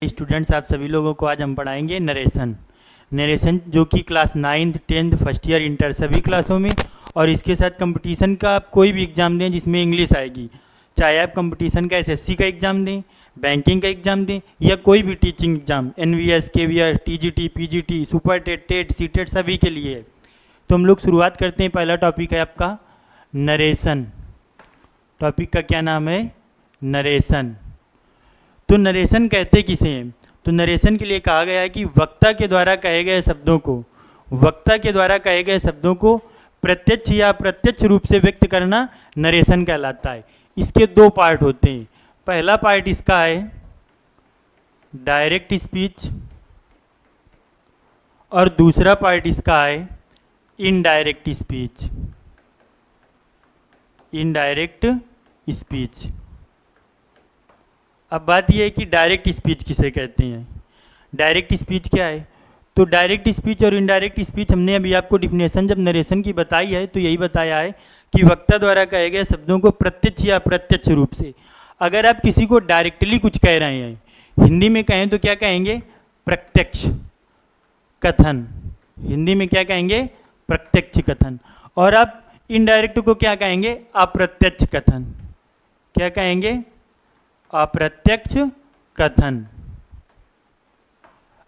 Students, आप सभी लोगों को आज हम पढ़ाएंगे नरेशन जो कि class 9th 10th first year inter सभी क्लासों में। और इसके साथ कंपटीशन का आप कोई भी एग्ज़ाम दें जिसमें इंग्लिश आएगी, चाहे आप कंपटीशन का एसएससी का एग्ज़ाम दें, बैंकिंग का एग्ज़ाम दें या कोई भी teaching exam NVS KVR TGT PGT super TET TET CTET सभी के लिए है। तो हम लोग शुरुआत करते हैं। पहला टॉपिक है आपका नरेशन। टॉपिक का क्या नाम है? नरेशन। तो नरेशन कहते किसे हैं? तो नरेशन के लिए कहा गया है कि वक्ता के द्वारा कहे गए शब्दों को प्रत्यक्ष या अप्रत्यक्ष रूप से व्यक्त करना नरेशन कहलाता है। इसके दो पार्ट होते हैं। पहला पार्ट इसका है डायरेक्ट स्पीच और दूसरा पार्ट इसका है इनडायरेक्ट स्पीच। अब बात यह है कि डायरेक्ट स्पीच किसे कहते हैं। डायरेक्ट स्पीच क्या है? तो डायरेक्ट स्पीच और इनडायरेक्ट स्पीच हमने अभी आपको डिफिनेशन जब नरेशन की बताई है तो यही बताया है कि वक्ता द्वारा कहे गए शब्दों को प्रत्यक्ष या अप्रत्यक्ष रूप से, अगर आप किसी को डायरेक्टली कुछ कह रहे हैं, हिंदी में कहें तो क्या कहेंगे? प्रत्यक्ष कथन। हिंदी में क्या कहेंगे? प्रत्यक्ष कथन। और आप इनडायरेक्ट को क्या कहेंगे? अप्रत्यक्ष कथन। क्या कहेंगे? अप्रत्यक्ष कथन।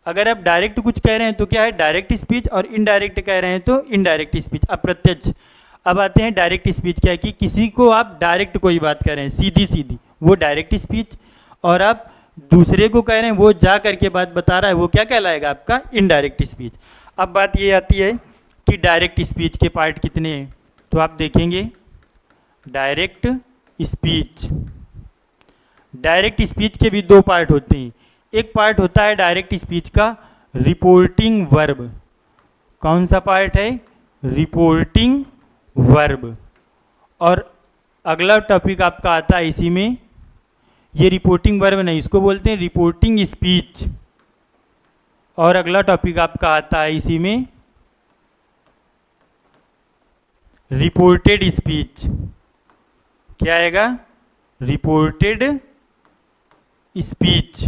अगर आप डायरेक्ट कुछ कह रहे हैं तो क्या है? डायरेक्ट स्पीच, और इनडायरेक्ट कह रहे हैं तो इनडायरेक्ट स्पीच, अप्रत्यक्ष। अब आते हैं डायरेक्ट स्पीच क्या है कि किसी को आप डायरेक्ट कोई बात कह रहे हैं सीधी सीधी, वो डायरेक्ट स्पीच। और आप दूसरे को कह रहे हैं वो जा करके बात बता रहा है, वो क्या कहलाएगा? आपका इनडायरेक्ट स्पीच। अब बात ये आती है कि डायरेक्ट स्पीच के पार्ट कितने हैं। तो आप देखेंगे डायरेक्ट स्पीच के भी दो पार्ट होते हैं। एक पार्ट होता है डायरेक्ट स्पीच का रिपोर्टिंग वर्ब। कौन सा पार्ट है? Reporting verb. और अगला टॉपिक आपका आता है इसी में, ये रिपोर्टिंग वर्ब नहीं, इसको बोलते हैं रिपोर्टिंग स्पीच। और अगला टॉपिक आपका आता है इसी में रिपोर्टेड स्पीच। क्या आएगा? Reported speech.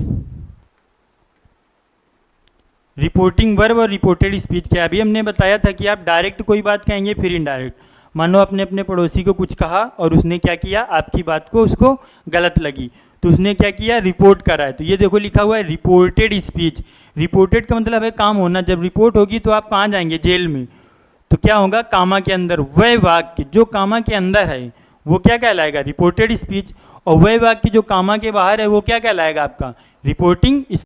रिपोर्टिंग वर्ब और रिपोर्टेड स्पीच क्या? अभी हमने बताया था कि आप डायरेक्ट कोई बात कहेंगे फिर इनडायरेक्ट। मान लो आपने अपने पड़ोसी को कुछ कहा और उसने क्या किया, आपकी बात को उसको गलत लगी तो उसने क्या किया? रिपोर्ट करा है। तो ये देखो लिखा हुआ है रिपोर्टेड स्पीच। रिपोर्टेड का मतलब है काम होना। जब रिपोर्ट होगी तो आप कहाँ जाएंगे? जेल में। तो क्या होगा? कामा के अंदर वह वाक्य जो कामा के अंदर है वो क्या कहलाएगा? Reported speech. और वह वाक्य जो कामा के बाहर है वो क्या कहलाएगा? आपका रिपोर्टिंग